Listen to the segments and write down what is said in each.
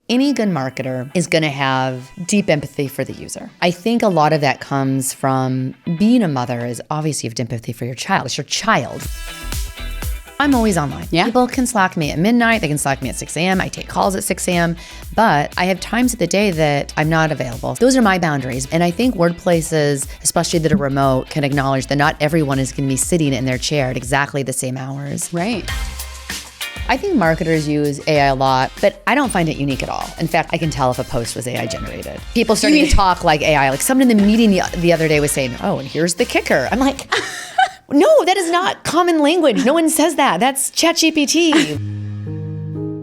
Any good marketer is going to have deep empathy for the user. I think a lot of that comes from being a mother is obviously you have deep empathy for your child. It's your child. I'm always online. Yeah. People can Slack me at midnight. They can Slack me at 6 a.m. I take calls at 6 a.m. But I have times of the day that I'm not available. Those are my boundaries. And I think workplaces, especially that are remote, can acknowledge that not everyone is going to be sitting in their chair at exactly the same hours. Right. I think marketers use AI a lot, but I don't find it unique at all. In fact, I can tell if a post was AI generated. People starting to talk like AI. Like someone in the meeting the other day was saying, oh, and here's the kicker. I'm like, no, that is not common language. No one says that. That's ChatGPT.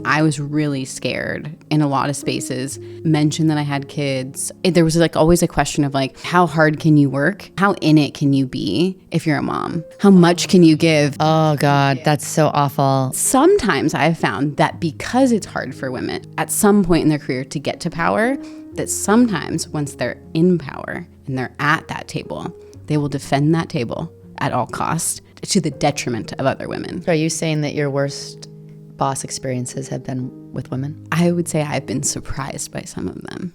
I was really scared in a lot of spaces, mentioned that I had kids. There was like always a question of like, how hard can you work? How in it can you be if you're a mom? How much can you give? Oh God, that's so awful. Sometimes I have found that because it's hard for women at some point in their career to get to power, that sometimes once they're in power and they're at that table, they will defend that table at all costs to the detriment of other women. Are you saying that your worst boss experiences have been with women? I would say I've been surprised by some of them.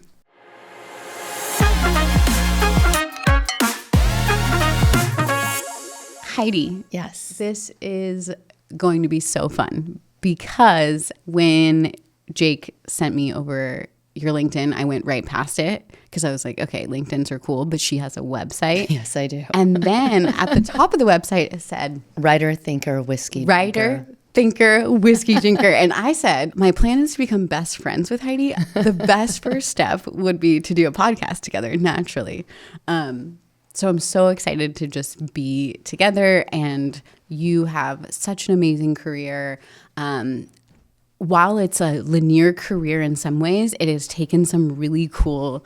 Heidi. Yes. This is going to be so fun because when Jake sent me over your LinkedIn, I went right past it because I was like, okay, LinkedIn's are cool, but she has a website. Yes, I do. And then at the top of the website, it said, Writer, thinker, whiskey Writer, thinker, whiskey drinker. And I said, my plan is to become best friends with Heidi. The best first step would be to do a podcast together naturally. So I'm so excited to just be together, and you have such an amazing career. While it's a linear career in some ways, it has taken some really cool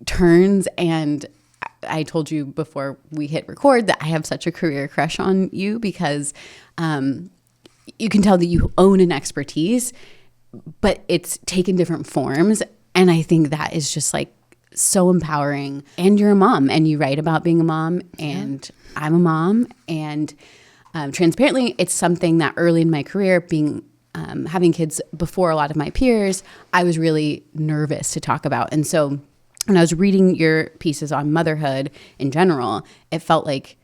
turns. And I told you before we hit record that I have such a career crush on you because you can tell that you own an expertise, but it's taken different forms. And I think that is just like so empowering. And you're a mom, and you write about being a mom, and I'm a mom. And transparently, it's something that early in my career, having kids before a lot of my peers, I was really nervous to talk about. And so when I was reading your pieces on motherhood in general, it felt like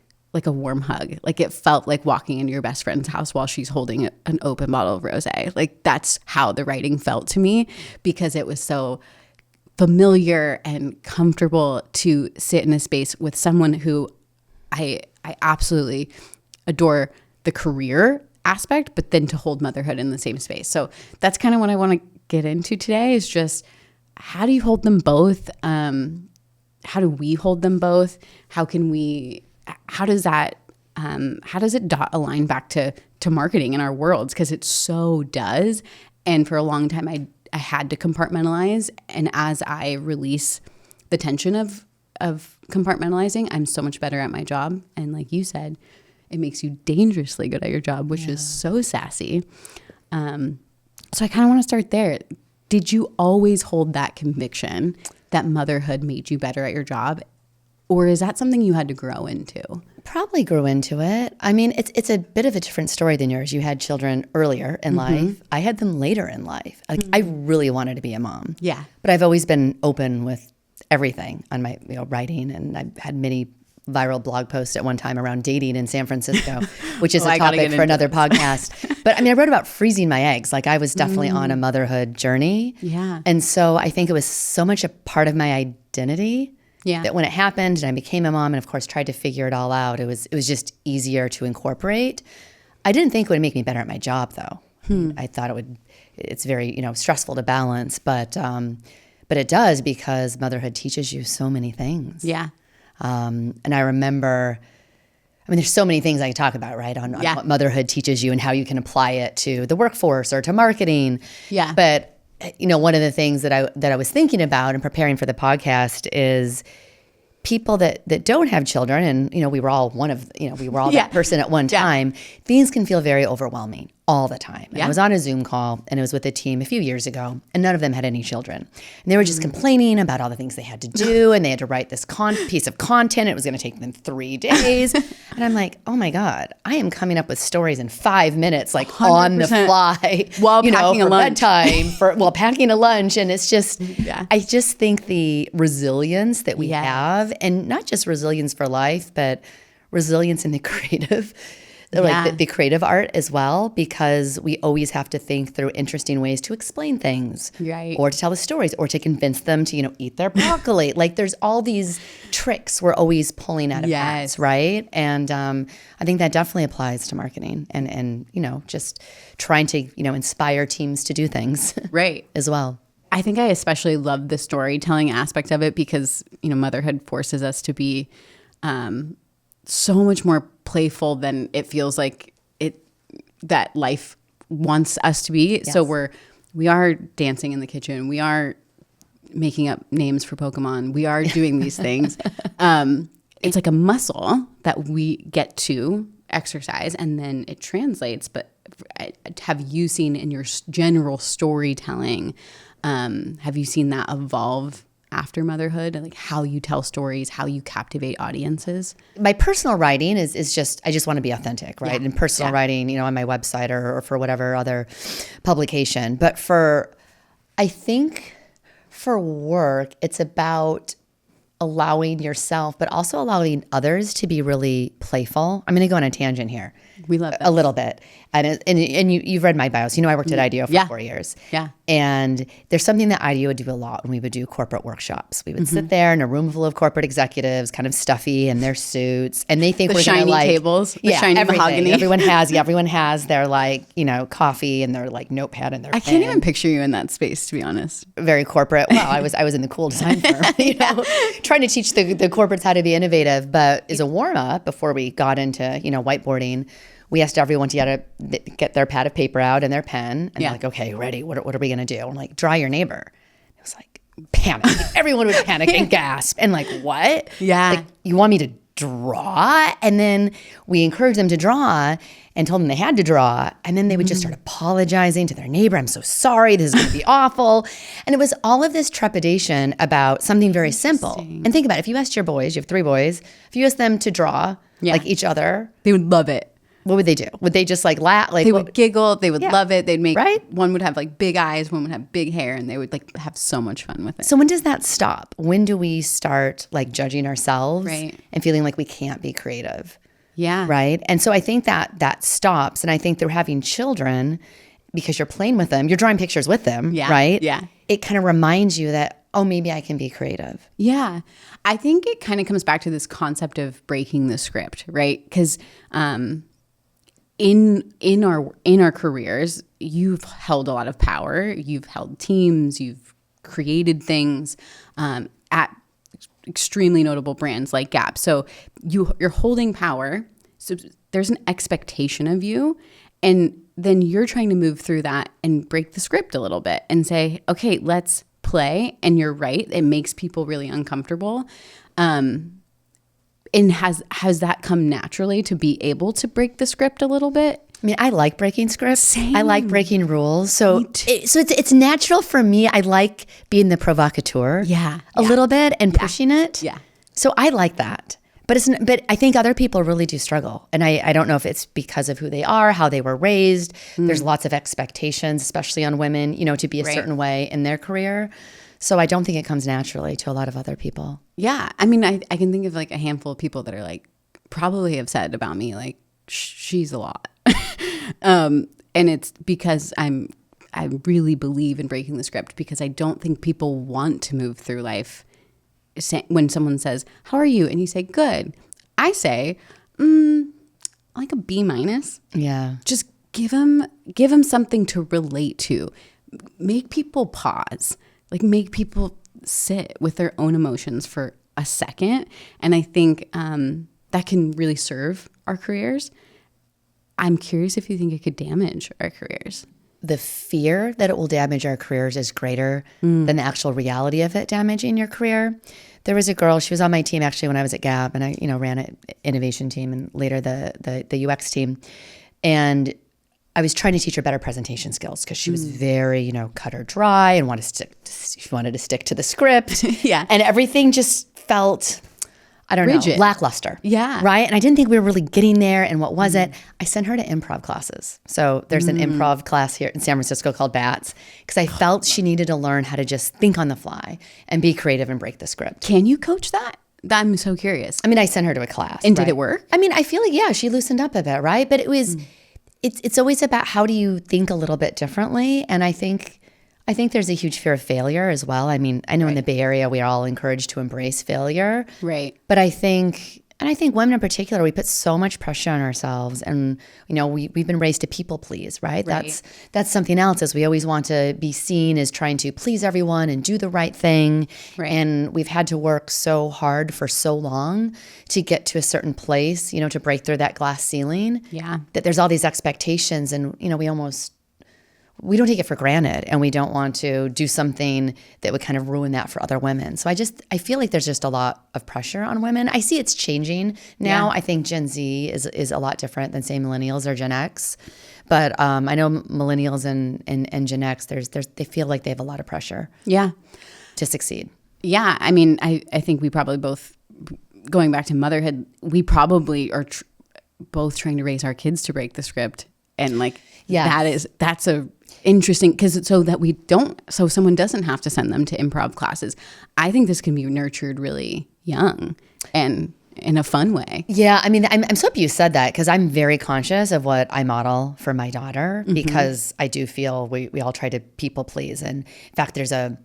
a warm hug. Like it felt like walking into your best friend's house while she's holding an open bottle of rosé. Like that's how the writing felt to me, because it was so familiar and comfortable to sit in a space with someone who I absolutely adore the career aspect, but then to hold motherhood in the same space. So that's kind of what I want to get into today, is just how do you hold them both? How do we hold them both? How does it align back to marketing in our worlds? Because it so does. And for a long time, I had to compartmentalize. And as I release the tension of compartmentalizing, I'm so much better at my job. And like you said, it makes you dangerously good at your job, which is so sassy. So I kind of want to start there. Did you always hold that conviction that motherhood made you better at your job? Or is that something you had to grow into? Probably grew into it. I mean, it's a bit of a different story than yours. You had children earlier in life. I had them later in life. Like I really wanted to be a mom. Yeah. But I've always been open with everything on my writing, and I've had many viral blog post at one time around dating in San Francisco, which is a topic for another podcast. But I mean, I wrote about freezing my eggs. Like I was definitely on a motherhood journey. Yeah. And so I think it was so much a part of my identity that when it happened and I became a mom and of course tried to figure it all out, it was just easier to incorporate. I didn't think it would make me better at my job though. I thought it's very, stressful to balance, but it does, because motherhood teaches you so many things. Yeah. And I remember, there's so many things I could talk about, right? On what motherhood teaches you and how you can apply it to the workforce or to marketing. Yeah. But, one of the things that I was thinking about and preparing for the podcast is people that don't have children. And, we were all that person at one time. Things can feel very overwhelming. all the time. And I was on a Zoom call, and it was with a team a few yeyears ago, and none of them had any children. And they were just complaining about all the things they had to do, and they had to write this piece of content. It was going to take them 3 days. And I'm like, oh my God, I am coming up with stories in 5 minutes, like 100%. On the fly, while packing a lunch. Bedtime, while packing a lunch. And it's just, I just think the resilience that we have, and not just resilience for life, but resilience in the creative, like the creative art as well, because we always have to think through interesting ways to explain things, right? Or to tell the stories, or to convince them to, eat their broccoli. Like there's all these tricks we're always pulling out of hats, right? And I think that definitely applies to marketing and just trying to, inspire teams to do things right as well. I think I especially love the storytelling aspect of it because, motherhood forces us to be so much more playful than it feels like that life wants us to be. Yes. So we are dancing in the kitchen. We are making up names for Pokemon. We are doing these things. It's like a muscle that we get to exercise, and then it translates. But have you seen in your general storytelling, have you seen that evolve after motherhood, and like how you tell stories, how you captivate audiences? My personal writing is just, I just want to be authentic, right? And personal writing, on my website or for whatever other publication. But I think for work, it's about allowing yourself, but also allowing others to be really playful. I'm going to go on a tangent here. We love that. A little bit. And you've read my bio. So I worked at IDEO for 4 years. Yeah. And there's something that IDEO would do a lot when we would do corporate workshops. We would sit there in a room full of corporate executives, kind of stuffy in their suits. And they think we're going to like... tables, the shiny everything. Mahogany. Everyone has their coffee and their notepad and their pen. I can't even picture you in that space, to be honest. Very corporate. Well, I was in the cool design firm, trying to teach the corporates how to be innovative. But as a warm-up, before we got into, whiteboarding, we asked everyone to get their pad of paper out and their pen. And they're like, okay, ready. What are we going to do? I'm like, draw your neighbor. It was like, panic. Everyone would panic and gasp. And like, what? Yeah. Like, you want me to draw? And then we encouraged them to draw and told them they had to draw. And then they would just start apologizing to their neighbor. I'm so sorry. This is going to be awful. And it was all of this trepidation about something very simple. And think about it. If you asked your boys, you have 3 boys, if you asked them to draw like each other, they would love it. What would they do? Would they just like laugh? Like they would giggle. They would love it. They'd make right. One would have like big eyes. One would have big hair, and they would like have so much fun with it. So when does that stop? When do we start like judging ourselves and feeling like we can't be creative? Yeah. Right. And so I think that stops. And I think they're having children because you're playing with them. You're drawing pictures with them. Yeah. Right. Yeah. It kind of reminds you that, oh, maybe I can be creative. Yeah. I think it kind of comes back to this concept of breaking the script, right? Because in our careers, you've held a lot of power. You've held teams. You've created things at extremely notable brands like Gap. So you're holding power. So there's an expectation of you, and then you're trying to move through that and break the script a little bit and say, okay, let's play. And you're right. It makes people really uncomfortable. And has that come naturally to be able to break the script a little bit? I mean, I like breaking scripts. Same. I like breaking rules. So it's natural for me. I like being the provocateur a little bit and pushing it. Yeah. So I like that. But I think other people really do struggle. And I don't know if it's because of who they are, how they were raised. There's lots of expectations, especially on women, to be a certain way in their career. So I don't think it comes naturally to a lot of other people. Yeah. I mean, I can think of like a handful of people that are like, probably have said about me, like, she's a lot. And it's because I really believe in breaking the script, because I don't think people want to move through life. When someone says, how are you? And you say, good. I say, like a B-. Yeah. Just give them something to relate to. Make people pause. Like make people sit with their own emotions for a second. And I think that can really serve our careers. I'm curious if you think it could damage our careers. The fear that it will damage our careers is greater than the actual reality of it damaging your career. There was a girl, she was on my team actually when I was at Gap, and I ran an innovation team and later the UX team. And I was trying to teach her better presentation skills because she was very, cut her dry and she wanted to stick to the script. Yeah. And everything just felt, I don't rigid. know, lackluster. Yeah. Right? And I didn't think we were really getting there. And what was it? I sent her to improv classes. So there's an improv class here in San Francisco called BATS because I felt she needed to learn how to just think on the fly and be creative and break the script. Can you coach that? I'm so curious. I mean, I sent her to a class. And did it work? I mean, I feel like, yeah, she loosened up a bit, right? But it was, it's always about how do you think a little bit differently. And I think there's a huge fear of failure as well. I mean, I know in the Bay Area, we are all encouraged to embrace failure. Right. But I think women in particular, we put so much pressure on ourselves, and we've been raised to people please, right? That's something else. Is we always want to be seen as trying to please everyone and do the right thing, and we've had to work so hard for so long to get to a certain place, to break through that glass ceiling. Yeah, that there's all these expectations, and we don't take it for granted, and we don't want to do something that would kind of ruin that for other women. So I feel like there's just a lot of pressure on women. I see it's changing now. I think Gen Z is a lot different than, say, millennials or Gen X. But I know millennials and Gen X, they feel like they have a lot of pressure to succeed. Yeah. I mean, I think we probably both, going back to motherhood, we probably are both trying to raise our kids to break the script. And that's a interesting, because so someone doesn't have to send them to improv classes. I think this can be nurtured really young and in a fun way. Yeah. I mean, I'm so happy you said that, because I'm very conscious of what I model for my daughter, because I do feel we all try to people please. And in fact, there's a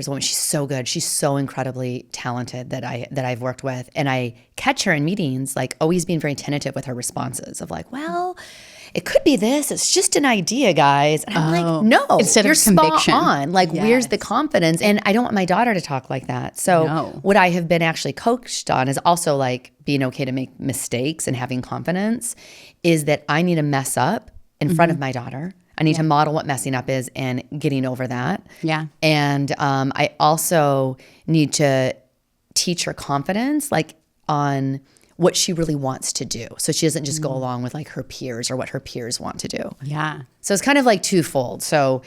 woman, she's so good. She's so incredibly talented that I've worked with. And I catch her in meetings, like always being very tentative with her responses of like, well, it could be this. It's just an idea, guys. And I'm like, no, instead you're of conviction. Spot on. Like, where's the confidence? And I don't want my daughter to talk like that. So what I have been actually coached on is also like being okay to make mistakes and having confidence, is that I need to mess up in front of my daughter. I need to model what messing up is and getting over that. Yeah. And I also need to teach her confidence, like on what she really wants to do. So she doesn't just go along with like her peers or what her peers want to do. Yeah. So it's kind of like twofold. So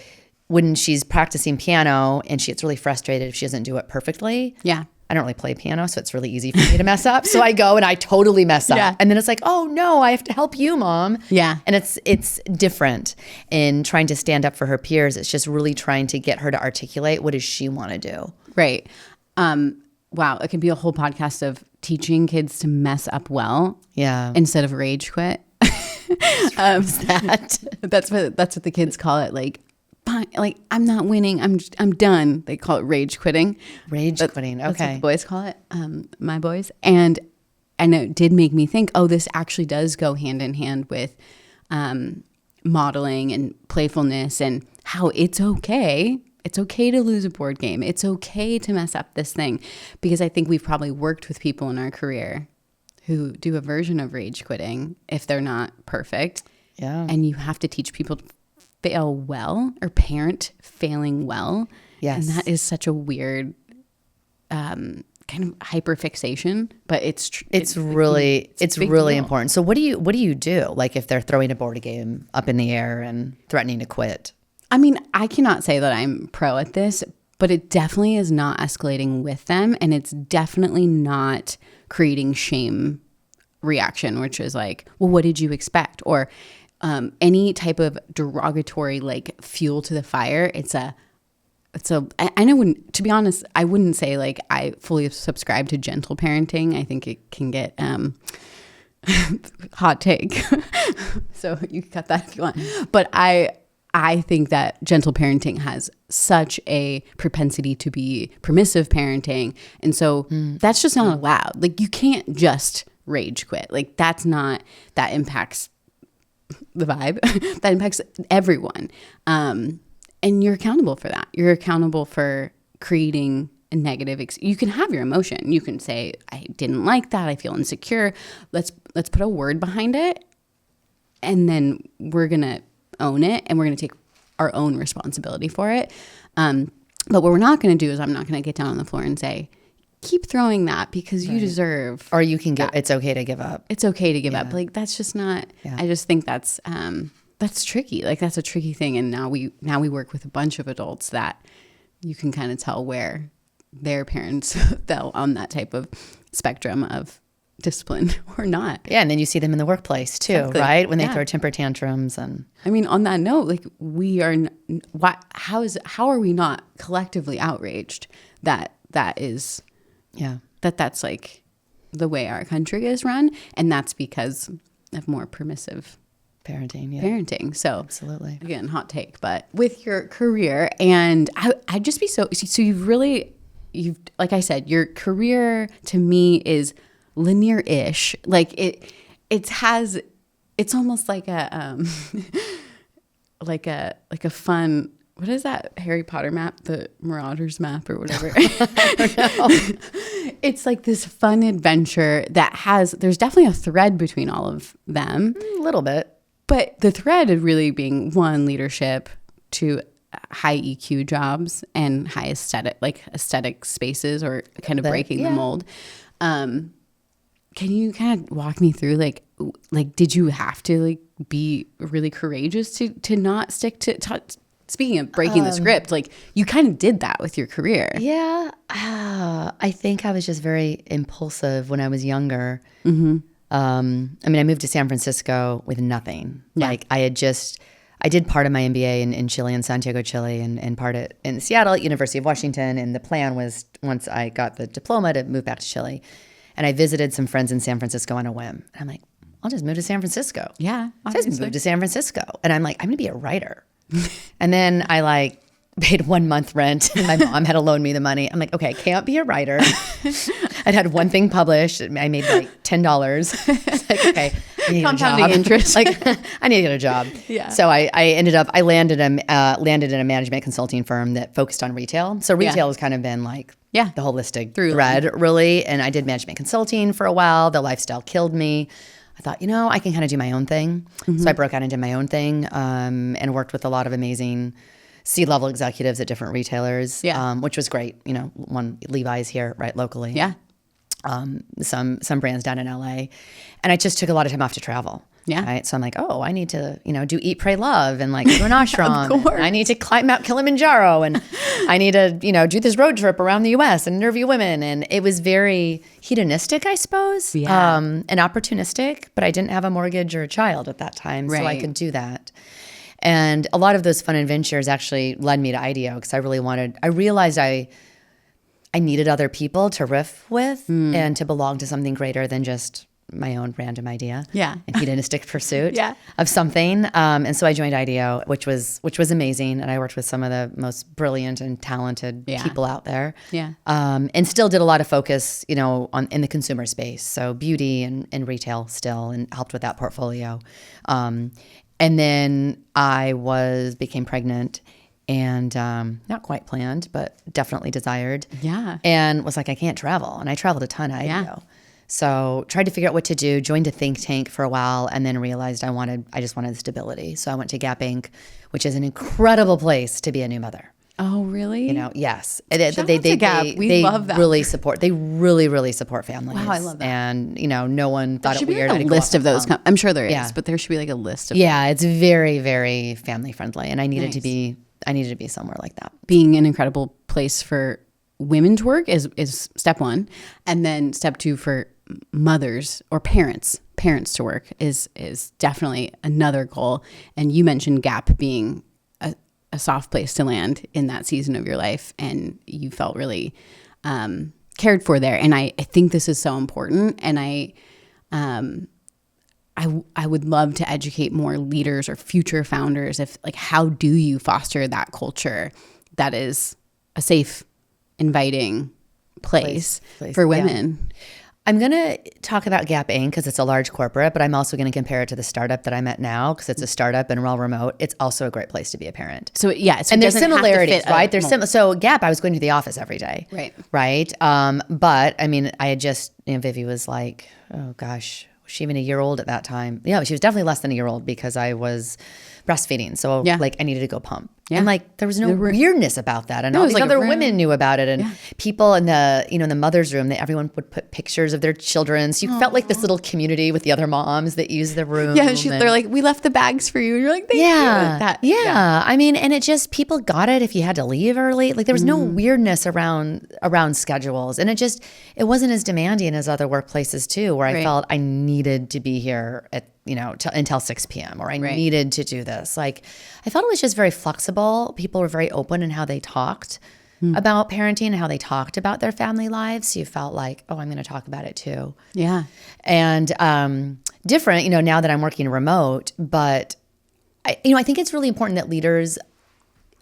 when she's practicing piano and she gets really frustrated if she doesn't do it perfectly. Yeah. I don't really play piano, so it's really easy for me to mess up. So I go and I totally mess up. Yeah. And then it's like, oh no, I have to help you, Mom. Yeah. And it's different in trying to stand up for her peers. It's just really trying to get her to articulate what does she want to do. Right. Wow. It could be a whole podcast of teaching kids to mess up well. Yeah. Instead of rage quit. That's what the kids call it. Like, I'm not winning. I'm done. They call it rage quitting. Quitting. Okay. That's what the boys call it. My boys. And it did make me think, this actually does go hand in hand with modeling and playfulness, and how it's okay. It's okay to lose a board game. It's okay to mess up this thing, because I think we've probably worked with people in our career who do a version of rage quitting if they're not perfect. Yeah. And you have to teach people to fail well, or parent failing well. Yes. And that is such a weird kind of hyperfixation, but it's really important. So what do you do? Like if they're throwing a board game up in the air and threatening to quit? I mean, I cannot say that I'm pro at this, but it definitely is not escalating with them. And it's definitely not creating shame reaction, which is like, well, what did you expect? Or any type of derogatory, like fuel to the fire. I know, to be honest, I wouldn't say like I fully subscribe to gentle parenting. I think it can get hot take. So you can cut that if you want. But I think that gentle parenting has such a propensity to be permissive parenting. And so that's just not allowed. Like you can't just rage quit. Like that impacts the vibe. That impacts everyone. And you're accountable for that. You're accountable for creating a negative. You can have your emotion. You can say, I didn't like that. I feel insecure. Let's put a word behind it. And then we're going to own it, and we're going to take our own responsibility for it. But what we're not going to do is I'm not going to get down on the floor and say, keep throwing that because you deserve. Or you can it's okay to give up. It's okay to give up. Like that's just not, I just think that's that's tricky. Like that's a tricky thing. And now we work with a bunch of adults that you can kind of tell where their parents fell on that type of spectrum of discipline or not. Yeah, and then you see them in the workplace too, exactly. Right? When they throw temper tantrums. And I mean, on that note, like we are, how are we not collectively outraged that is, that's like the way our country is run, and that's because of more permissive parenting. So absolutely, again, hot take, but with your career, and I'd just be so you've like I said, your career to me is linear-ish. Like it's almost like a like a fun, what is that Harry Potter map, the Marauders map or whatever? I don't know. It's like this fun adventure that there's definitely a thread between all of them. A little bit. But the thread of really being one, leadership, two, high EQ jobs and high aesthetic spaces, or kind of breaking the mold. Can you kind of walk me through like did you have to like be really courageous to not stick to speaking of breaking the script, like you kind of did that with your career? Yeah. I think I was just very impulsive when I was younger. Mm-hmm. I mean, I moved to San Francisco with nothing. Yeah. Like I did part of my MBA in Chile, in Santiago, Chile, and part in Seattle at University of Washington. And the plan was, once I got the diploma, to move back to Chile. And I visited some friends in San Francisco on a whim. And I'm like, I'll just move to San Francisco. Yeah. I just moved to San Francisco. And I'm like, I'm going to be a writer. And then I paid 1 month rent, and my mom had to loan me the money. I'm like, okay, I can't be a writer. I'd had one thing published. I made like $10. It's like, okay, I need compounding a job. interest. I need to get a job. Yeah. So I landed in a management consulting firm that focused on retail. So retail has kind of been like the holistic thread, really. And I did management consulting for a while. The lifestyle killed me. I thought, I can kind of do my own thing. Mm-hmm. So I broke out and did my own thing, and worked with a lot of amazing C-level executives at different retailers, which was great. One Levi's here, right, locally. Yeah. Some brands down in LA. And I just took a lot of time off to travel. Yeah. Right. So I'm like, I need to, do Eat, Pray, Love, and do an ashram. I need to climb Mount Kilimanjaro, and I need to, do this road trip around the US and interview women. And it was very hedonistic, I suppose, and opportunistic, but I didn't have a mortgage or a child at that time, so I could do that. And a lot of those fun adventures actually led me to IDEO, because I realized I needed other people to riff with and to belong to something greater than just my own random idea and hedonistic pursuit of something. And so I joined IDEO, which was amazing. And I worked with some of the most brilliant and talented people out there. Yeah. And still did a lot of focus, in the consumer space. So beauty and retail still, and helped with that portfolio. And then I became pregnant, and not quite planned, but definitely desired. Yeah. And was like, I can't travel. And I traveled a ton at IDEO. Yeah. So tried to figure out what to do, joined a think tank for a while, and then realized I just wanted stability. So I went to Gap Inc., which is an incredible place to be a new mother. Oh, really? Yes. They love that. Really support. They really, really support families. Wow, I love that. And, no one thought it weird. There should be a list of those. I'm sure there is, but there should be a list of them. It's very, very family friendly. And I needed to be somewhere like that. Being an incredible place for women to work is step one. And then step two for mothers or parents to work is definitely another goal. And you mentioned Gap being a soft place to land in that season of your life, and you felt really cared for there. And I think this is so important. And I would love to educate more leaders or future founders how do you foster that culture that is a safe, inviting place for women. Yeah. I'm going to talk about Gap Inc. because it's a large corporate, but I'm also going to compare it to the startup that I'm at now, because it's a startup and we're all remote. It's also a great place to be a parent. So and there's similarities, right? So Gap, I was going to the office every day. Right. But I mean, I had just, Vivi was like, oh gosh, was she even a year old at that time? Yeah, she was definitely less than a year old, because I was breastfeeding. So I needed to go pump. Yeah. And like, there was no weirdness about that. And all these like other women knew about it. And people in the, in the mother's room, everyone would put pictures of their children. So you felt like this little community with the other moms that used the room. Yeah. They're like, we left the bags for you. And you're like, thank you. Yeah. I mean, and it just, people got it if you had to leave early. Like there was no weirdness around schedules. And it wasn't as demanding as other workplaces too, where I felt I needed to be here at, until 6 p.m. or I needed to do this. Like I felt it was just very flexible. People were very open in how they talked about parenting and how they talked about their family lives. So you felt like, oh, I'm going to talk about it too. Yeah. And different, now that I'm working remote, but I think it's really important that leaders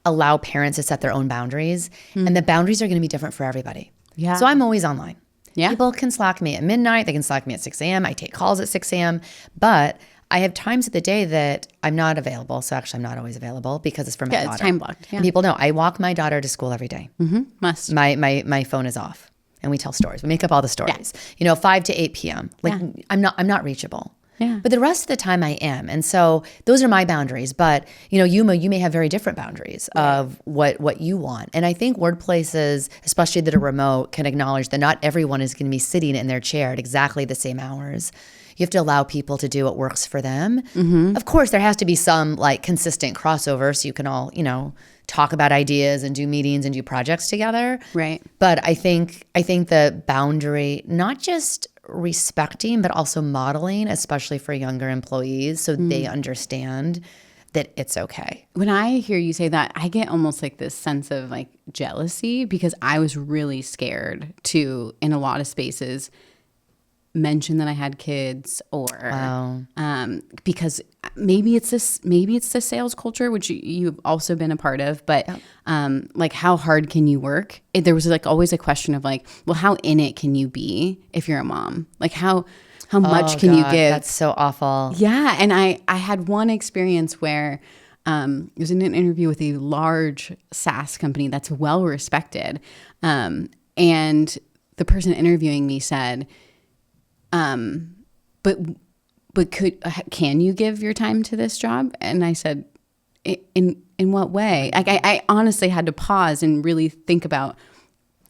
allow parents to set their own boundaries and the boundaries are going to be different for everybody. Yeah. So I'm always online. Yeah. People can Slack me at midnight. They can Slack me at 6 a.m. I take calls at 6 a.m. But I have times of the day that I'm not available. So actually, I'm not always available because it's for my daughter. It's time blocked. Yeah. And people know I walk my daughter to school every day. Must. My phone is off, and we tell stories. We make up all the stories. 5 to 8 p.m. Like I'm not reachable. Yeah. But the rest of the time I am. And so those are my boundaries. But, you may have very different boundaries of what you want. And I think workplaces, especially that are remote, can acknowledge that not everyone is going to be sitting in their chair at exactly the same hours. You have to allow people to do what works for them. Of course, there has to be some like consistent crossover so you can all, talk about ideas and do meetings and do projects together. Right. But I think the boundary, not just respecting, but also modeling, especially for younger employees, so they understand that it's okay. When I hear you say that, I get almost like this sense of like jealousy because I was really scared to, in a lot of spaces, mention that I had kids or because maybe it's the sales culture, which you've also been a part of, but like how hard can you work? There was like always a question of like, well, how in it can you be if you're a mom? Like how much can you give? That's so awful. Yeah. And I had one experience where it was in an interview with a large SaaS company that's well respected. And the person interviewing me said, but can you give your time to this job? And I said, in what way? Like I honestly had to pause and really think about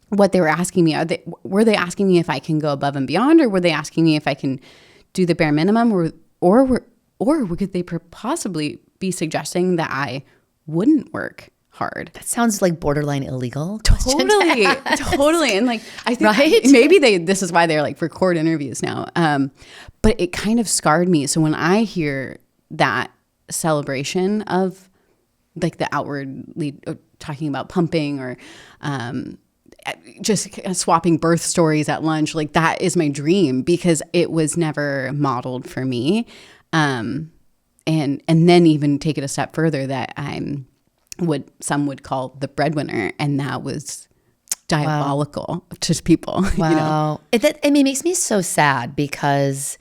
what they were asking me. Were they asking me if I can go above and beyond, or were they asking me if I can do the bare minimum, or could they possibly be suggesting that I wouldn't work hard? That sounds like borderline illegal. Totally. And like, I think maybe this is why they're like record interviews now. But it kind of scarred me. So when I hear that celebration of like the outwardly talking about pumping or just swapping birth stories at lunch, like that is my dream because it was never modeled for me. And then even take it a step further that I'm what some would call the breadwinner, and that was diabolical to people. Wow. It makes me so sad because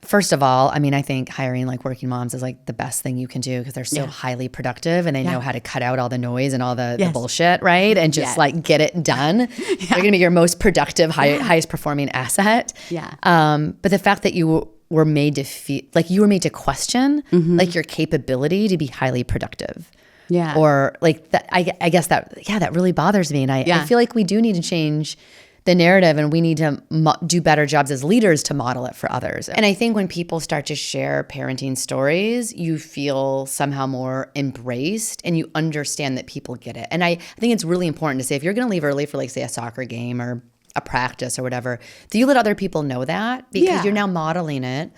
first of all, I mean, I think hiring like working moms is like the best thing you can do because they're so highly productive and they know how to cut out all the noise and all the bullshit, right? And just like get it done. They're going to be your most productive, highest performing asset. Yeah. But the fact that you were made to feel like you were made to question like your capability to be highly productive. Yeah. Or like that, I guess that really bothers me. And I feel like we do need to change the narrative and we need to do better jobs as leaders to model it for others. And I think when people start to share parenting stories, you feel somehow more embraced and you understand that people get it. And I think it's really important to say, if you're going to leave early for like say a soccer game or a practice or whatever, do you let other people know that? Because you're now modeling it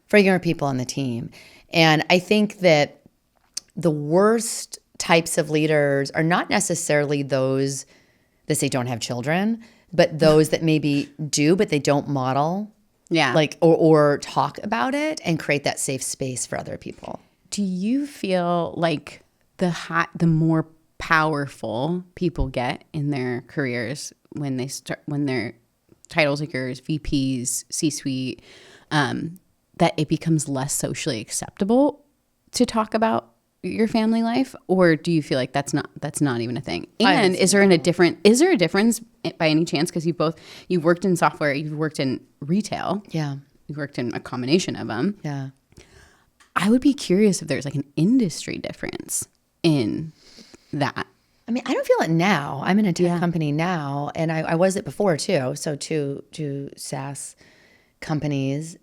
for younger people on the team. And I think that the worst types of leaders are not necessarily those that say don't have children, but those that maybe do, but they don't model, like or talk about it and create that safe space for other people. Do you feel like the more powerful people get in their careers when they're titles like yours, VPs, C-suite, that it becomes less socially acceptable to talk about your family life, or do you feel like that's not even a thing? And is there a difference by any chance? Because you've worked in software, you've worked in retail, you've worked in a combination of them. Yeah, I would be curious if there's like an industry difference in that? I mean, I don't feel it now. I'm in a tech company now, and I was it before too. So two SaaS companies.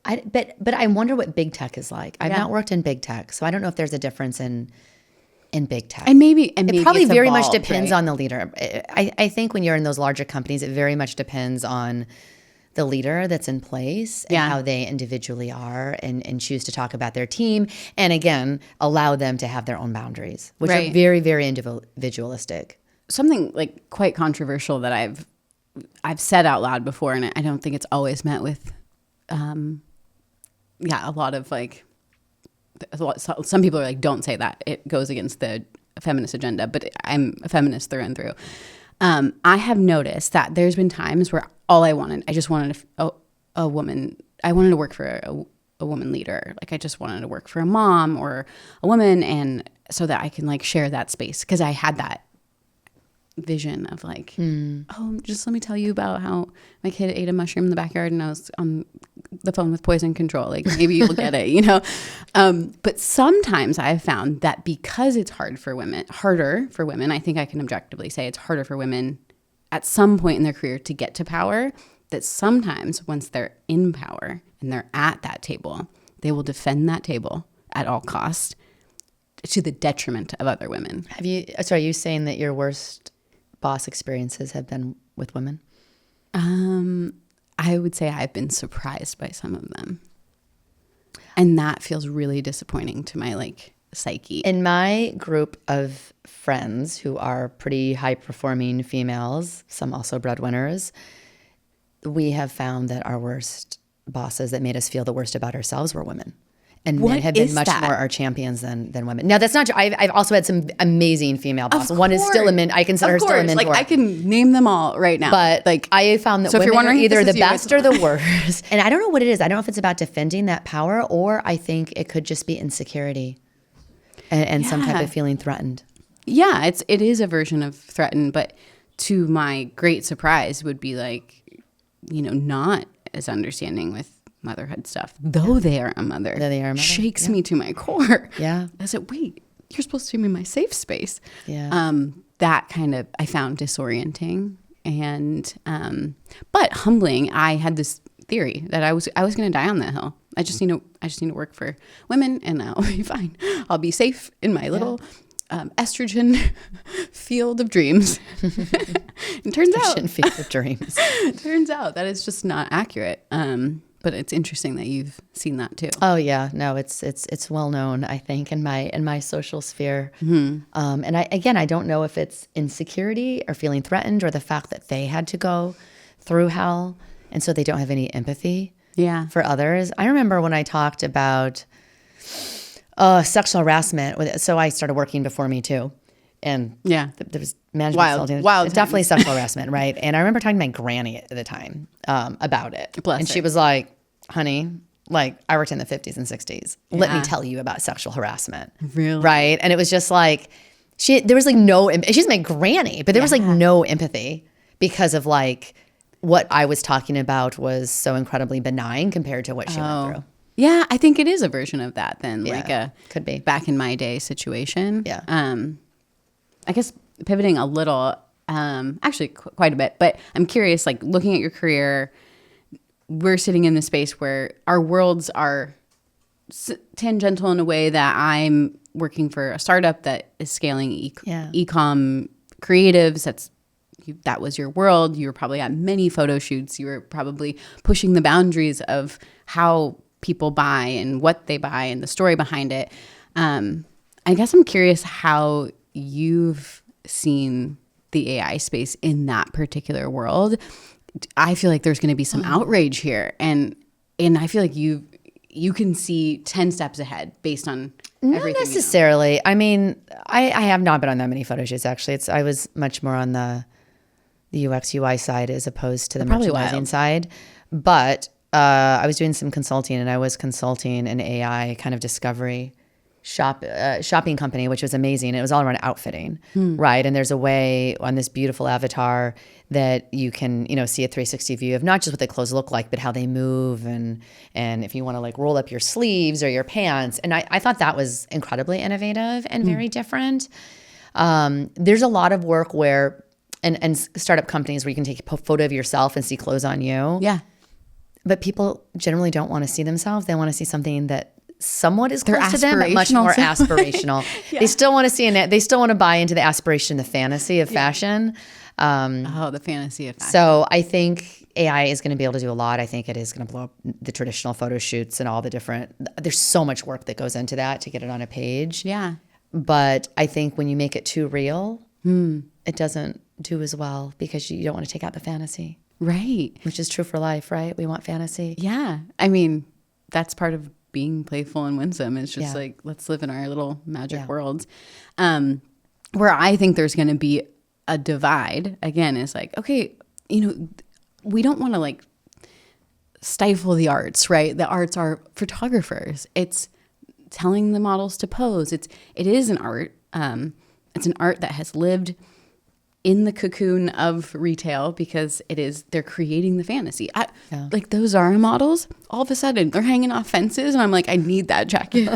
But I wonder what big tech is like. I've not worked in big tech, so I don't know if there's a difference in big tech. And maybe it probably very evolved, much depends right? on the leader. I think when you're in those larger companies, it very much depends on the leader that's in place and how they individually are and choose to talk about their team. And again, allow them to have their own boundaries, which are very, very individualistic. Something like quite controversial that I've said out loud before, and I don't think it's always met with, a lot of like, some people are like, don't say that. It goes against the feminist agenda, but I'm a feminist through and through. I have noticed that there's been times where I just wanted a woman. I wanted to work for a woman leader. Like I just wanted to work for a mom or a woman, and so that I can like share that space, because I had that vision of like, just let me tell you about how my kid ate a mushroom in the backyard and I was on the phone with poison control. Like maybe you'll get it, you know? But sometimes I've found that because it's harder for women, I think I can objectively say it's harder for women at some point in their career to get to power, that sometimes once they're in power and they're at that table, they will defend that table at all costs to the detriment of other women. Are you saying that your worst boss experiences have been with women? I would say I've been surprised by some of them. And that feels really disappointing to my like psyche. In my group of friends who are pretty high performing females, some also breadwinners, we have found that our worst bosses that made us feel the worst about ourselves were women. And men have been much more our champions than women. Now, that's not true. I've also had some amazing female bosses. One is still a mentor. I consider her still a mentor. Like, I can name them all right now. But like, I found that women are either the best or the worst. And I don't know what it is. I don't know if it's about defending that power, or I think it could just be insecurity and some type of feeling threatened. Yeah, it is a version of threatened, but to my great surprise would be like, you know, not as understanding with motherhood stuff, though they are a mother. Shakes me to my core. Yeah. I said, wait, you're supposed to be in my safe space. Yeah. That kind of, I found disorienting and, but humbling. I had this theory that I was going to die on that hill. I just need to work for women and I'll be fine. I'll be safe in my little estrogen field of dreams. It turns out field of dreams. Turns out that it's just not accurate. But it's interesting that you've seen that too. Oh yeah, no, it's well known, I think, in my social sphere. And I don't know if it's insecurity or feeling threatened or the fact that they had to go through hell, and so they don't have any empathy for others. I remember when I talked about sexual harassment. So I started working before Me Too. And there was management consulting. It's definitely sexual harassment, right? And I remember talking to my granny at the time about it. She was like, honey, like I worked in the 50s and 60s. Let me tell you about sexual harassment. Really? Right? And it was just like, there was like she's my granny, but there was like no empathy because of like what I was talking about was so incredibly benign compared to what she went through. Yeah, I think it is a version of that then, like a could be back in my day situation. Yeah. I guess pivoting a little, actually quite a bit, but I'm curious, like looking at your career, we're sitting in the space where our worlds are tangential in a way that I'm working for a startup that is scaling e-com creatives. That was your world. You were probably at many photo shoots. You were probably pushing the boundaries of how people buy and what they buy and the story behind it. I guess I'm curious how you've seen the AI space in that particular world. I feel like there's going to be some outrage here, and I feel like you can see 10 steps ahead based on everything. Not necessarily. You know. I mean, I have not been on that many photo shoots actually. I was much more on the UX UI side as opposed to the merchandising side. But I was doing some consulting, and I was consulting an AI kind of discovery shopping company, which was amazing. It was all around outfitting, right? And there's a way on this beautiful avatar that you can, see a 360 view of not just what the clothes look like, but how they move, and if you want to like roll up your sleeves or your pants. And I thought that was incredibly innovative and very different. There's a lot of work where, and startup companies where you can take a photo of yourself and see clothes on you. Yeah. But people generally don't want to see themselves. They want to see something that somewhat is close to them, but much more aspirational. Yeah. They still want to see it. They still want to buy into the aspiration, the fantasy of fashion. The fantasy of fashion. So I think AI is going to be able to do a lot. I think it is going to blow up the traditional photo shoots and all the different, there's so much work that goes into that to get it on a page. Yeah. But I think when you make it too real, it doesn't do as well because you don't want to take out the fantasy. Right. Which is true for life, right? We want fantasy. Yeah. I mean, that's part of being playful and winsome. It's just like, let's live in our little magic worlds. Where I think there's going to be a divide, again, is like, okay, we don't want to like stifle the arts, right? The arts are photographers. It's telling the models to pose. It is an art. It's an art that has lived in the cocoon of retail because they're creating the fantasy. Like those Zara models, all of a sudden they're hanging off fences and I'm like, I need that jacket.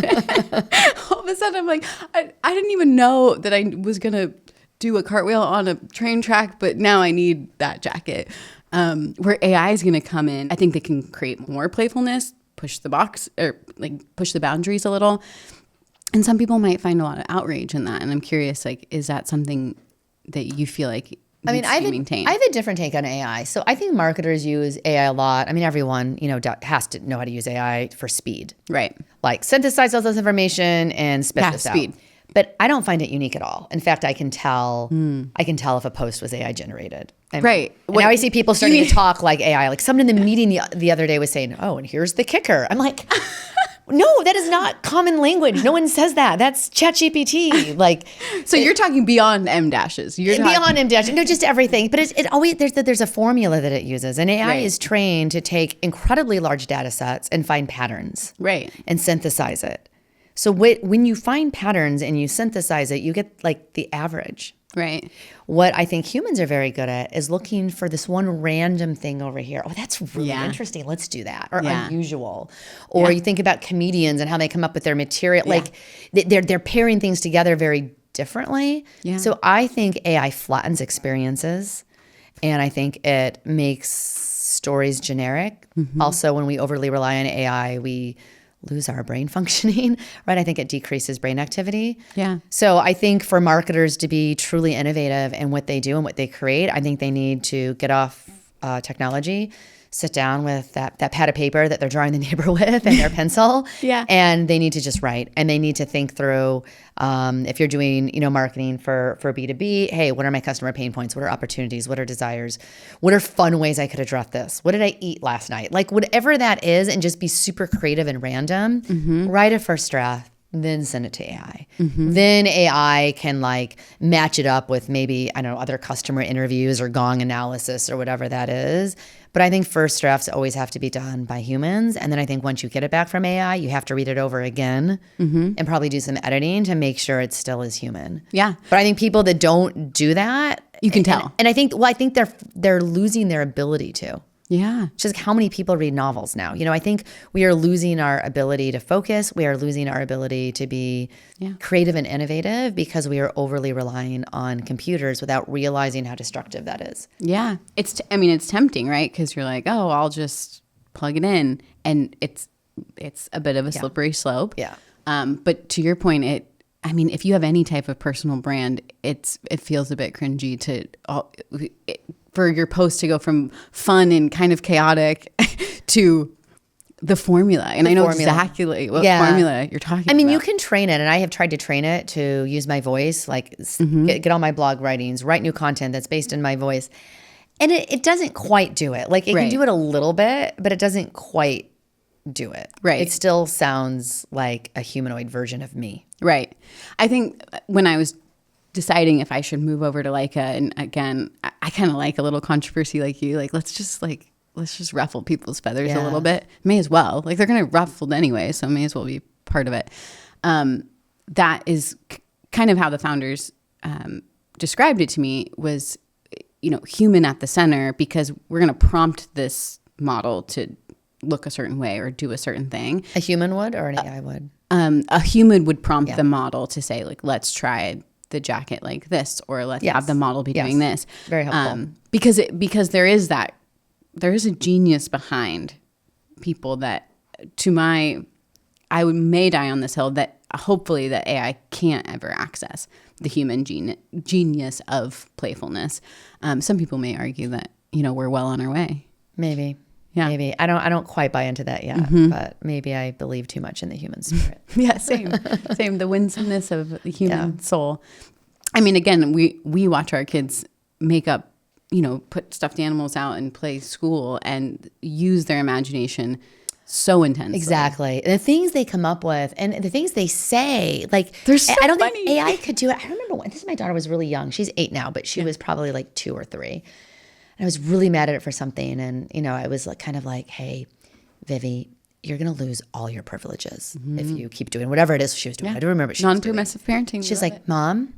All of a sudden I'm like, I didn't even know that I was going to do a cartwheel on a train track, but now I need that jacket. Where AI is going to come in, I think they can create more playfulness, push the box or like push the boundaries a little. And some people might find a lot of outrage in that. And I'm curious, like, is that something that you feel like I have a different take on AI. So I think marketers use AI a lot. I mean, everyone, has to know how to use AI for speed. Right. Like synthesize all this information and spit this out. But I don't find it unique at all. In fact, I can tell if a post was AI generated. Right. Now I see people starting to talk like AI. Like someone in the meeting the other day was saying, "Oh, and here's the kicker." I'm like, no, that is not common language. No one says that. That's ChatGPT. Like, so you're talking beyond M dashes. Beyond M dashes. No, just everything. But it always there's a formula that it uses, and AI is trained to take incredibly large data sets and find patterns, right, and synthesize it. So when you find patterns and you synthesize it, you get like the average. Right. What I think humans are very good at is looking for this one random thing over here. Oh, that's really interesting. Let's do that. Or unusual. Or you think about comedians and how they come up with their material. Like they're pairing things together very differently. Yeah. So I think AI flattens experiences, and I think it makes stories generic. Mm-hmm. Also, when we overly rely on AI, we lose our brain functioning, right? I think it decreases brain activity. Yeah. So I think for marketers to be truly innovative in what they do and what they create, I think they need to get off technology, sit down with that pad of paper that they're drawing the neighbor with and their pencil. Yeah. And they need to just write, and they need to think through, if you're doing, marketing for B2B, hey, what are my customer pain points? What are opportunities? What are desires? What are fun ways I could address this? What did I eat last night? Like whatever that is, and just be super creative and random, write a first draft, then send it to AI. Mm-hmm. Then AI can like match it up with maybe, I don't know, other customer interviews or gong analysis or whatever that is. But I think first drafts always have to be done by humans. And then I think once you get it back from AI, you have to read it over again and probably do some editing to make sure it still is human. Yeah. But I think people that don't do that, you can tell. And I think they're losing their ability to. Yeah. Just how many people read novels now? I think we are losing our ability to focus. We are losing our ability to be creative and innovative because we are overly relying on computers without realizing how destructive that is. Yeah. It's tempting, right? Because you're like, oh, I'll just plug it in. And it's a bit of a slippery slope. Yeah. But to your point, if you have any type of personal brand, it feels a bit cringy for your post to go from fun and kind of chaotic to the formula. And I know exactly what formula you're talking about. You can train it, and I have tried to train it to use my voice, like get all my blog writings, write new content that's based in my voice. And it doesn't quite do it. Like it can do it a little bit, but it doesn't quite do it. Right. It still sounds like a humanoid version of me. Right. I think when I was deciding if I should move over to Leica, and again, I kind of like a little controversy like you, like let's just ruffle people's feathers a little bit. May as well. Like they're going to ruffled anyway, so may as well be part of it. that is kind of how the founders described it to me was, human at the center, because we're going to prompt this model to look a certain way or do a certain thing. A human would or an AI would? A human would prompt the model to say, like, let's try the jacket like this, or let's have the model be doing this. Very helpful. Because there is a genius behind people that, I may die on this hill that hopefully that AI can't ever access the human genius of playfulness. Some people may argue that, we're well on our way. Maybe. Yeah. Maybe. I don't quite buy into that yet, but maybe I believe too much in the human spirit. Yeah, same. The winsomeness of the human soul. I mean, again, we watch our kids make up, put stuffed animals out and play school and use their imagination so intensely. Exactly. And the things they come up with and the things they say, like, they're so I don't funny. think AI could do it. I remember my daughter was really young. She's 8 now, but she was probably like 2 or 3. And I was really mad at it for something. And, I was kind of like, hey, Vivi, you're going to lose all your privileges if you keep doing whatever it is she was doing. I do remember she was doing. Non-permissive parenting. She's like, Mom,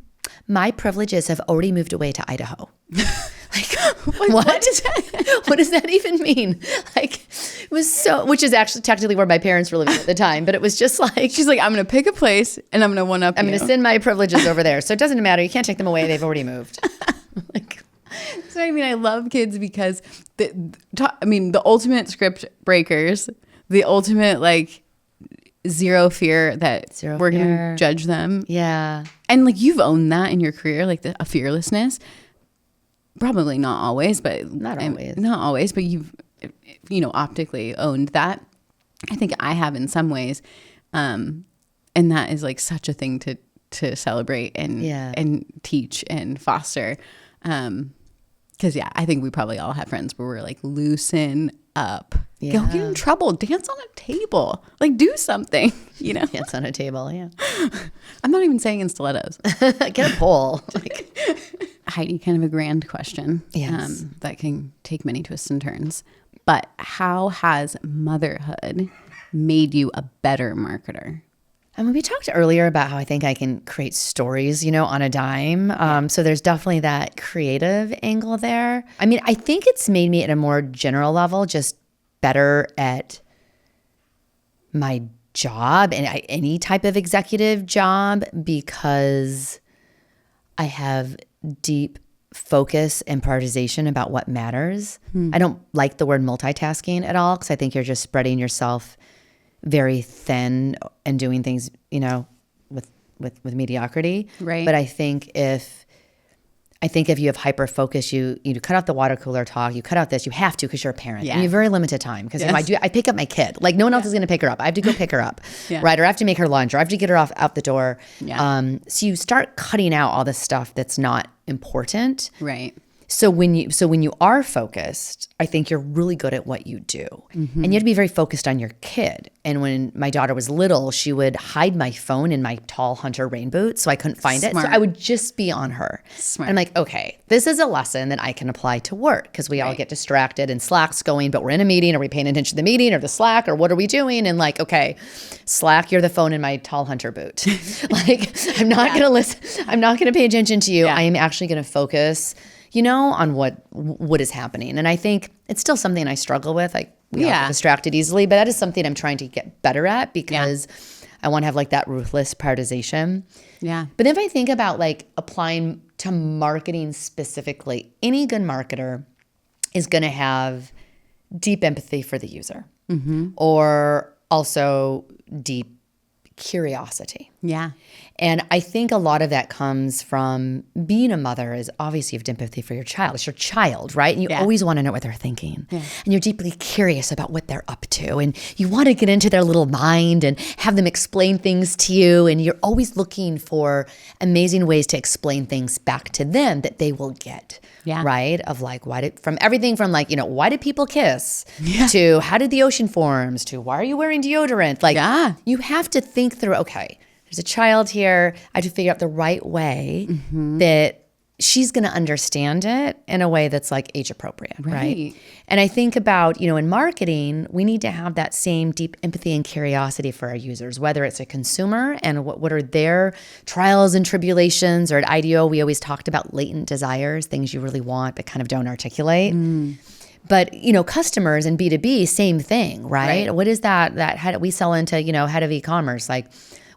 my privileges have already moved away to Idaho. What does that even mean? It was which is actually technically where my parents were living at the time, but it was just like, she's like, I'm going to pick a place and I'm going to one up. I'm going to send my privileges over there. So it doesn't matter. You can't take them away. They've already moved. So I love kids because the ultimate script breakers, the ultimate zero fear that we're going to judge them. Yeah. And you've owned that in your career, a fearlessness. Probably not always, but not always, but you've, optically owned that. I think I have in some ways. And that is such a thing to celebrate and teach and foster. Cause I think we probably all have friends where we're loosen up, don't get in trouble, dance on a table, do something, Dance on a table. Yeah. I'm not even saying in stilettos. Get a pole. Heidi, kind of a grand question that can take many twists and turns. But how has motherhood made you a better marketer? I mean, we talked earlier about how I think I can create stories, on a dime. So there's definitely that creative angle there. I mean, I think it's made me at a more general level just better at my job and any type of executive job because I have deep focus and prioritization about what matters. I don't like the word multitasking at all because I think you're just spreading yourself very thin and doing things, with mediocrity. Right. But I think if you have hyper focus, you cut out the water cooler talk, you cut out this, you have to because you're a parent. And you have very limited time because I pick up my kid. No one else is going to pick her up. I have to go pick her up, right? Or I have to make her lunch, or I have to get her out the door. Yeah. So you start cutting out all the stuff that's not important. Right. So when you are focused, I think you're really good at what you do. Mm-hmm. And you have to be very focused on your kid. And when my daughter was little, she would hide my phone in my tall hunter rain boots so I couldn't find it. So I would just be on her. Smart. And I'm like, okay, this is a lesson that I can apply to work because we all get distracted and Slack's going, but we're in a meeting. Are we paying attention to the meeting or the Slack or what are we doing? And okay, Slack, you're the phone in my tall hunter boot. I'm not going to listen. I'm not going to pay attention to you. I am actually going to focus on what is happening. And I think it's still something I struggle with. We all get distracted easily, but that is something I'm trying to get better at because I want to have that ruthless prioritization. Yeah. But if I think about applying to marketing specifically, any good marketer is going to have deep empathy for the user or also deep curiosity. Yeah. And I think a lot of that comes from being a mother is obviously you have empathy for your child. It's your child, right? And you always want to know what they're thinking. Yeah. And you're deeply curious about what they're up to. And you want to get into their little mind and have them explain things to you. And you're always looking for amazing ways to explain things back to them that they will get. Yeah. Right? Of from everything from why did people kiss to how did the ocean forms to why are you wearing deodorant? You have to think through, okay, there's a child here. I have to figure out the right way that she's going to understand it in a way that's like age appropriate, right? And I think about, in marketing, we need to have that same deep empathy and curiosity for our users, whether it's a consumer and what are their trials and tribulations, or at IDEO, we always talked about latent desires, things you really want but kind of don't articulate. But, customers and B2B, same thing, right? What is that we sell into, head of e-commerce, like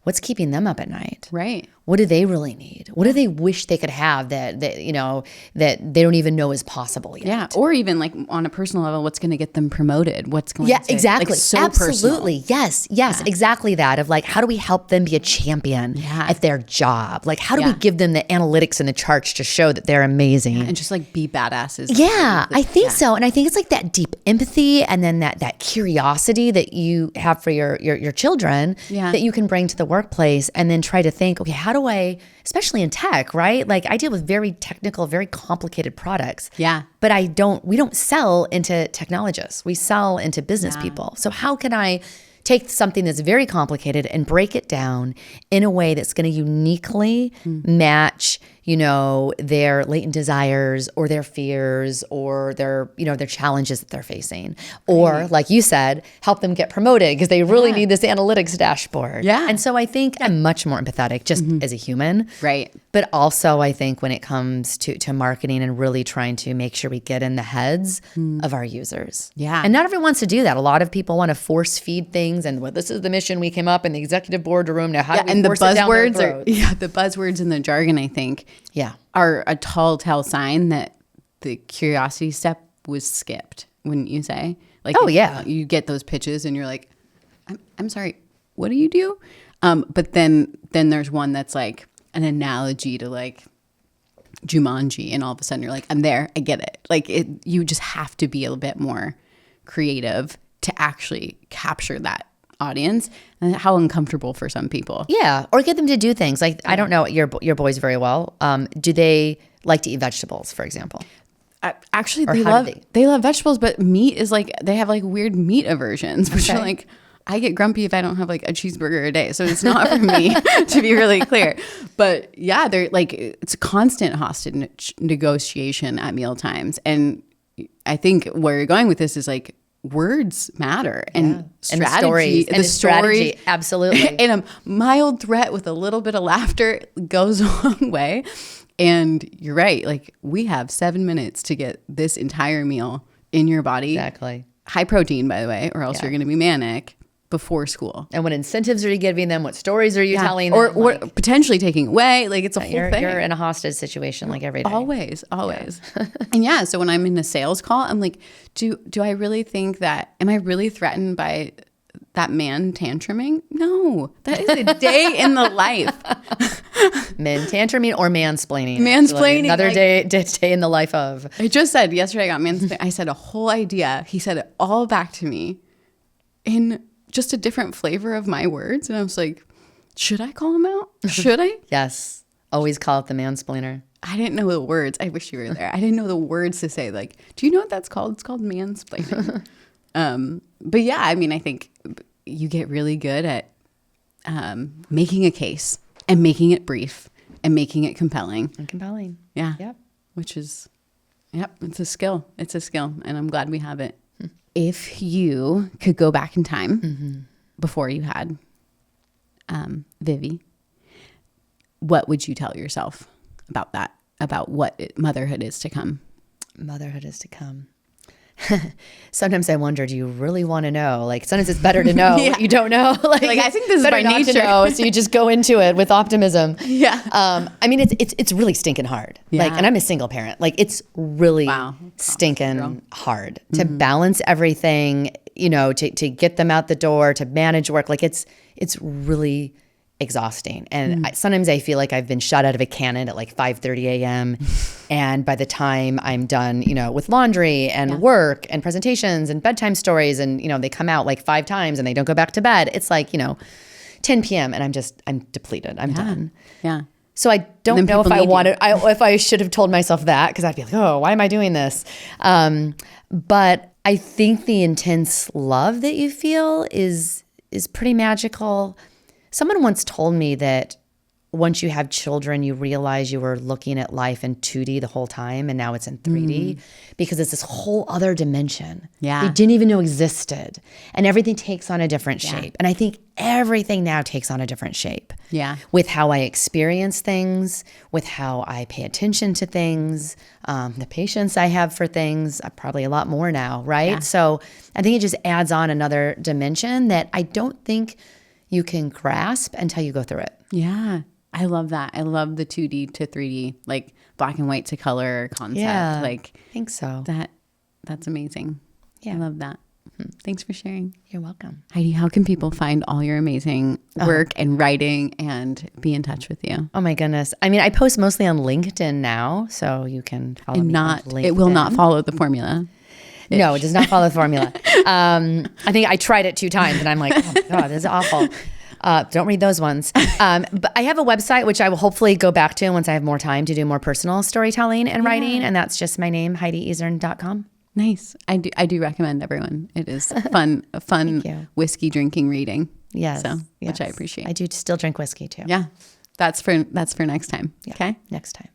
what's keeping them up at night? Right. What do they really need? What do they wish they could have that they don't even know is possible yet? Yeah, or even like on a personal level, what's going to get them promoted? What's going to exactly. Like, so absolutely. Personal. Yes, exactly that. Of like, how do we help them be a champion at their job? Like, how do we give them the analytics and the charts to show that they're amazing? And just like be badasses. Yeah, I think so. And I think it's like that deep empathy and then that curiosity that you have for your children that you can bring to the workplace, and then try to think, okay, how do I, especially in tech, right? Like I deal with very technical, very complicated products. Yeah. But we don't sell into technologists. We sell into business people. So how can I take something that's very complicated and break it down in a way that's going to uniquely match, their latent desires or their fears or their challenges that they're facing, or like you said, help them get promoted because they really need this analytics dashboard. Yeah. And so I think I'm much more empathetic just as a human. Right. But also I think when it comes to marketing and really trying to make sure we get in the heads of our users. Yeah. And not everyone wants to do that. A lot of people want to force feed things and this is the mission we came up in the executive boardroom. Now how do we force it down their throats? The buzzwords and the jargon, I think, are a telltale sign that the curiosity step was skipped, wouldn't you say? Like, you get those pitches and you're like, I'm sorry, what do you do? But then there's one that's like an analogy to like Jumanji, and all of a sudden you're like, I'm there, I get it. Like you just have to be a little bit more creative to actually capture that audience, and how uncomfortable for some people. Yeah, or get them to do things like I don't know your boys very well. Do they like to eat vegetables, for example? Actually, they love vegetables, but meat is like they have like weird meat aversions, which are like I get grumpy if I don't have like a cheeseburger a day, so it's not for me to be really clear. But yeah, they're like it's a constant hostage negotiation at meal times, and I think where you're going with this is like words matter and strategy, and the story, absolutely. And a mild threat with a little bit of laughter goes a long way. And you're right, like we have 7 minutes to get this entire meal in your body. Exactly. High protein, by the way, or else you're going to be manic before school. And what incentives are you giving them? What stories are you telling them? Or potentially taking away. Like it's a whole thing. You're in a hostage situation like every day. Always. And so when I'm in a sales call, I'm like, do I really think that, am I really threatened by that man tantruming? No, that is a day in the life. Men tantruming or mansplaining. Mansplaining. Another day in the life of. I just said yesterday I got mansplained. I said a whole idea. He said it all back to me in just a different flavor of my words. And I was like, should I call him out? Should I? Yes. Always call it the mansplainer. I didn't know the words. I wish you were there. I didn't know the words to say. Like, do you know what that's called? It's called mansplaining. But yeah, I mean, I think you get really good at making a case and making it brief and making it compelling. Yeah. Yep. Which is, it's a skill. It's a skill. And I'm glad we have it. If you could go back in time before you had Vivi, what would you tell yourself about that, about what motherhood is to come? Motherhood is to come. Sometimes I wonder, do you really want to know? Like sometimes it's better to know what you don't know. Like I think this is by nature. To know, so you just go into it with optimism. Yeah. I mean, it's really stinking hard. Yeah. Like, and I'm a single parent. Like it's really stinking hard to balance everything. To get them out the door, to manage work. Like it's really exhausting. And sometimes I feel like I've been shot out of a cannon at like 5:30 a.m. And by the time I'm done, with laundry and work and presentations and bedtime stories and, they come out like 5 times and they don't go back to bed. It's like, 10 p.m. and I'm depleted. I'm done. Yeah. So I don't know if I should have told myself that, because I'd be like, oh, why am I doing this? But I think the intense love that you feel is pretty magical. Someone once told me that once you have children, you realize you were looking at life in 2D the whole time, and now it's in 3D because it's this whole other dimension we didn't even know existed, and everything takes on a different shape. And I think everything now takes on a different shape. Yeah. With how I experience things, with how I pay attention to things, the patience I have for things, probably a lot more now, right? Yeah. So I think it just adds on another dimension that I don't think you can grasp until you go through it. Yeah. I love that. I love the 2D to 3D, like black and white to color concept. Yeah, like I think so. That's amazing. Yeah. I love that. Thanks for sharing. You're welcome. Heidi, how can people find all your amazing work and writing and be in touch with you? Oh my goodness. I mean, I post mostly on LinkedIn now, so you can follow me on LinkedIn. It will not follow the formula. No, it does not follow the formula. I think I tried it 2 times and I'm like, oh my God, this is awful. Don't read those ones. But I have a website, which I will hopefully go back to once I have more time to do more personal storytelling and writing. And that's just my name, HeidiIsern.com. Nice. I do recommend everyone. It is a fun whiskey drinking reading. Yes. Which I appreciate. I do still drink whiskey too. Yeah. That's for next time. Yeah, okay. Next time.